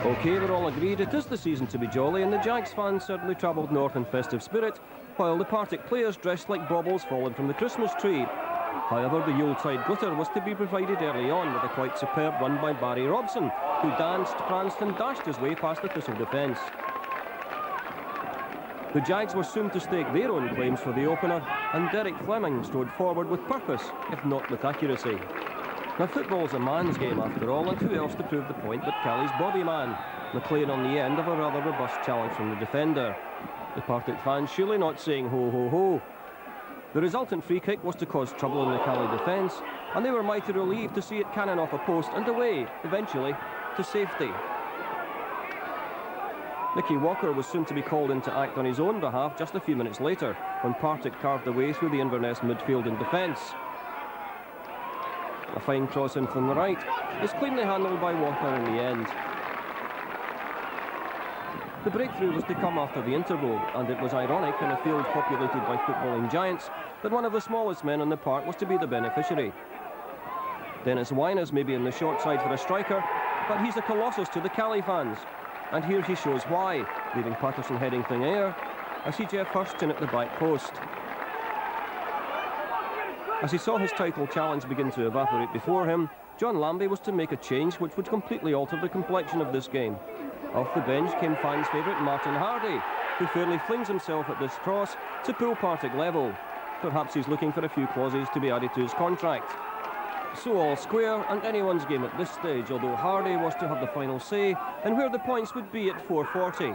OK, we're all agreed it is the season to be jolly, and the Jags fans certainly travelled north in festive spirit, while the Partick players dressed like baubles fallen from the Christmas tree. However, the Yuletide glitter was to be provided early on with a quite superb run by Barry Robson, who danced, pranced and dashed his way past the Thistle defence. The Jags were soon to stake their own claims for the opener, and Derek Fleming strode forward with purpose, if not with accuracy. Now, football's a man's game after all, and who else to prove the point but Kelly's body man, McLean on the end of a rather robust challenge from the defender. The Partick fans surely not saying ho ho ho. The resultant free kick was to cause trouble in the Cali defence, and they were mighty relieved to see it cannon off a post and away, eventually, to safety. Nicky Walker was soon to be called in to act on his own behalf just a few minutes later, when Partick carved away through the Inverness midfield and defence. A fine cross in from the right is cleanly handled by Walker in the end. The breakthrough was to come after the interval, and it was ironic in a field populated by footballing giants that one of the smallest men on the park was to be the beneficiary. Dennis Winers may be in the short side for a striker, but he's a colossus to the Cali fans. And here he shows why, leaving Patterson heading thing air, as he Jeff Hurst in at the back post. As he saw his title challenge begin to evaporate before him, John Lambie was to make a change which would completely alter the complexion of this game. Off the bench came fans' favourite Martin Hardie, who fairly flings himself at this cross to pull Partick level. Perhaps he's looking for a few clauses to be added to his contract. So all square and anyone's game at this stage, although Hardie was to have the final say and where the points would be at 4:40.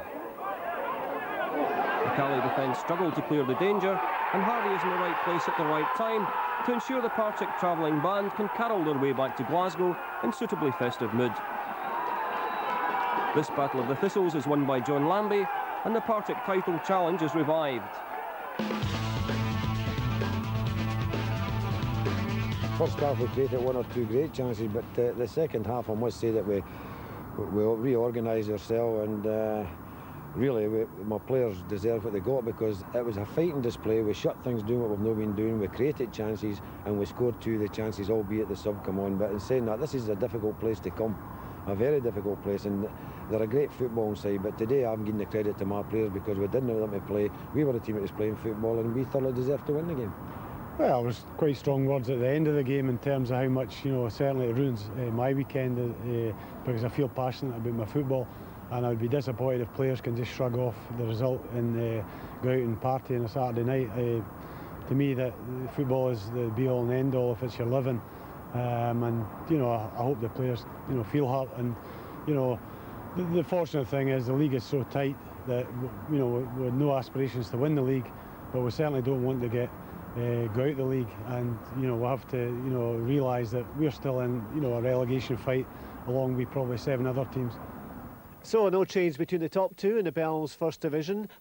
The Cali defence struggled to clear the danger, and Hardie is in the right place at the right time to ensure the Partick travelling band can carol their way back to Glasgow in suitably festive mood. This Battle of the Thistles is won by John Lambie, and the Partick title challenge is revived. First half we created one or two great chances, but the second half I must say that we reorganised ourselves, and really my players deserve what they got, because it was a fighting display. We shut things down what we've not been doing, we created chances and we scored two of the chances, albeit the sub come on. But in saying that, this is a difficult place to come, a very difficult place, and they're a great football side, but today I'm giving the credit to my players because we didn't let them play. We were the team that was playing football and we thoroughly deserved to win the game. Well, it was quite strong words at the end of the game in terms of how much, certainly it ruins my weekend because I feel passionate about my football, and I'd be disappointed if players can just shrug off the result and go out and party on a Saturday night. To me, that football is the be-all and end-all if it's your living, and I hope the players feel hurt. And the fortunate thing is the league is so tight that we have no aspirations to win the league, but we certainly don't want to go out the league, and we have to realise that we're still in a relegation fight along with probably 7 other teams. So no change between the top two in the Bell's First Division.